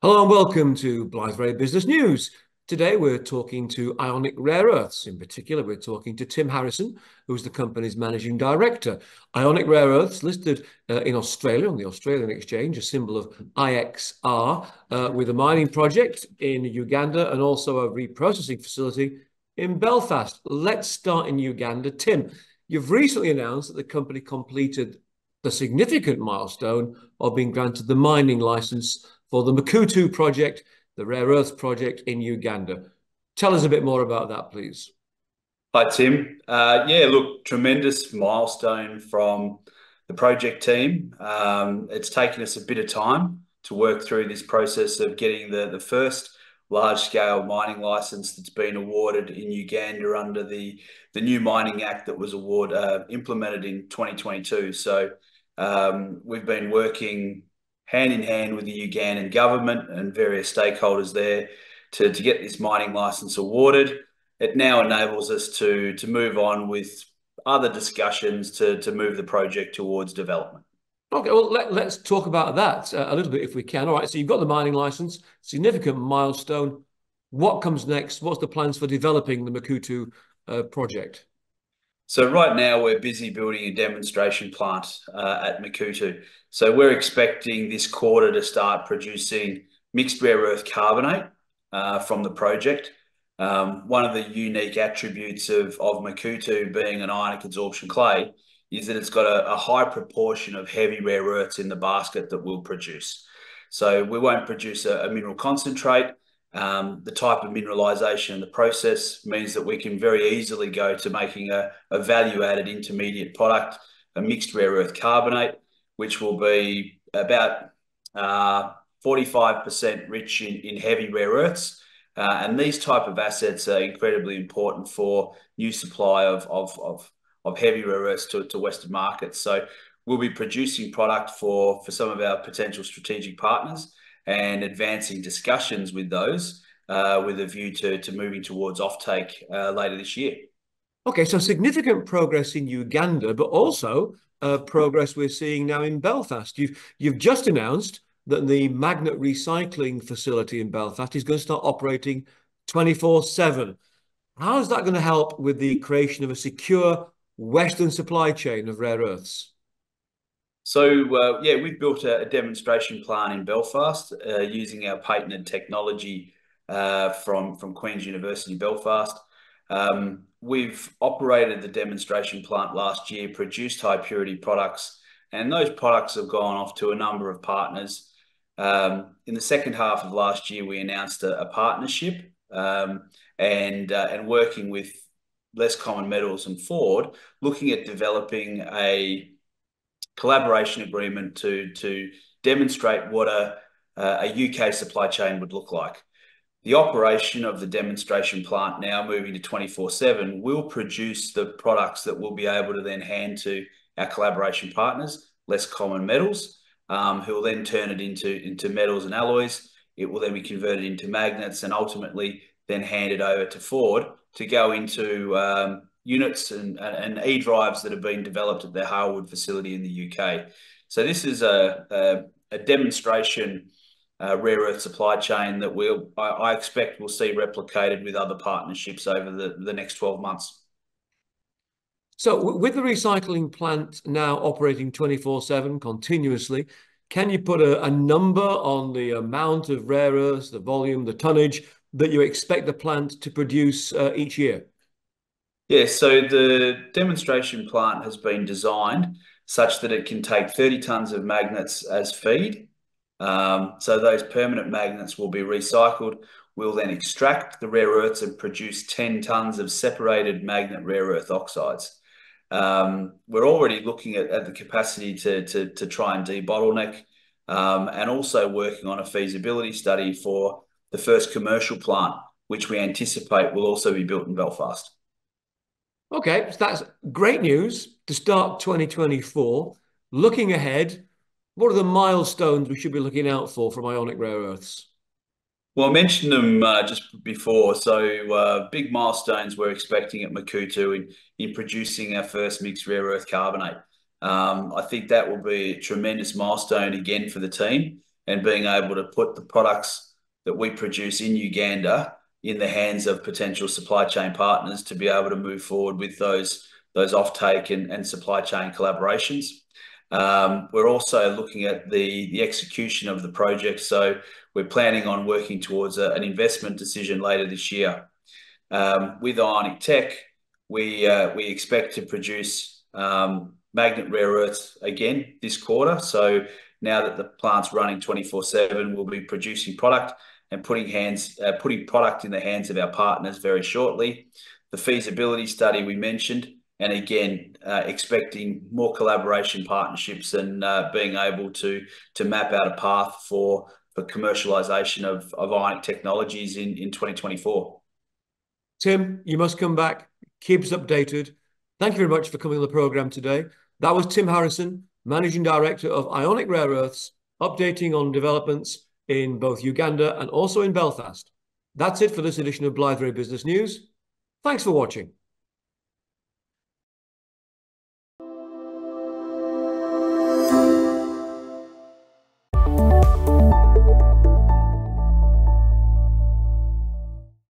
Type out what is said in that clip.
Hello and welcome to Blytheberry Business News. Today we're talking to Ionic Rare Earths. In particular, we're talking to Tim Harrison, who's the company's managing director. Ionic Rare Earths listed in Australia on the Australian Exchange, a symbol of IXR, with a mining project in Uganda and also a reprocessing facility in Belfast. Let's start in Uganda. Tim, you've recently announced that the company completed the significant milestone of being granted the mining license for the Makuutu project, the rare earth project in Uganda. Tell us a bit more about that, please. Hi, Tim. Look, tremendous milestone from the project team. It's taken us a bit of time to work through this process of getting the first large-scale mining license that's been awarded in Uganda under the new Mining Act that was implemented in 2022. So we've been working hand in hand with the Ugandan government and various stakeholders there to get this mining license awarded. It now enables us to move on with other discussions to move the project towards development. Okay, well, let's talk about that a little bit if we can. All right, so you've got the mining license, significant milestone. What comes next? What's the plans for developing the Makuutu project? So right now we're busy building a demonstration plant at Makuutu. So we're expecting this quarter to start producing mixed rare earth carbonate from the project. One of the unique attributes of Makuutu being an ionic adsorption clay is that it's got a high proportion of heavy rare earths in the basket that we'll produce. So we won't produce a mineral concentrate. The type of mineralization and the process means that we can very easily go to making a value-added intermediate product, a mixed rare earth carbonate, which will be about 45% rich in heavy rare earths. And these type of assets are incredibly important for new supply of heavy rare earths to Western markets. So we'll be producing product for some of our potential strategic partners and advancing discussions with those with a view to moving towards offtake later this year. Okay, so significant progress in Uganda, but also progress we're seeing now in Belfast. You've just announced that the magnet recycling facility in Belfast is going to start operating 24/7. How is that going to help with the creation of a secure Western supply chain of rare earths? So, we've built a demonstration plant in Belfast using our patented technology from Queen's University, Belfast. We've operated the demonstration plant last year, produced high purity products, and those products have gone off to a number of partners. In the second half of last year, we announced a partnership and working with Less Common Metals and Ford, looking at developing a collaboration agreement to demonstrate what a UK supply chain would look like. The operation of the demonstration plant now moving to 24/7 will produce the products that we'll be able to then hand to our collaboration partners, Less Common Metals, who will then turn it into metals and alloys. It will then be converted into magnets and ultimately then handed over to Ford to go into units and e-drives that have been developed at their Harwood facility in the UK. So this is a demonstration rare earth supply chain that I expect we'll see replicated with other partnerships over the next 12 months. So with the recycling plant now operating 24/7 continuously, can you put a number on the amount of rare earths, the volume, the tonnage that you expect the plant to produce each year? Yeah, so the demonstration plant has been designed such that it can take 30 tonnes of magnets as feed. So those permanent magnets will be recycled. We'll then extract the rare earths and produce 10 tonnes of separated magnet rare earth oxides. We're already looking at the capacity to try and debottleneck and also working on a feasibility study for the first commercial plant, which we anticipate will also be built in Belfast. Okay, so that's great news to start 2024. Looking ahead, what are the milestones we should be looking out for from Ionic Rare Earths? Well, I mentioned them just before. So big milestones we're expecting at Makuutu in producing our first mixed rare earth carbonate. I think that will be a tremendous milestone again for the team and being able to put the products that we produce in Uganda in the hands of potential supply chain partners to be able to move forward with those offtake and supply chain collaborations. We're also looking at the execution of the project. So we're planning on working towards an investment decision later this year. With Ionic Tech, we expect to produce magnet rare earths again this quarter. So now that the plant's running 24/7, we'll be producing product and putting product in the hands of our partners very shortly. The feasibility study we mentioned, and again, expecting more collaboration partnerships and being able to map out a path for commercialization of Ionic technologies in 2024. Tim, you must come back. Keep us updated. Thank you very much for coming on the program today. That was Tim Harrison, Managing Director of Ionic Rare Earths, updating on developments in both Uganda and also in Belfast. That's it for this edition of Blytheberry Business News. Thanks for watching.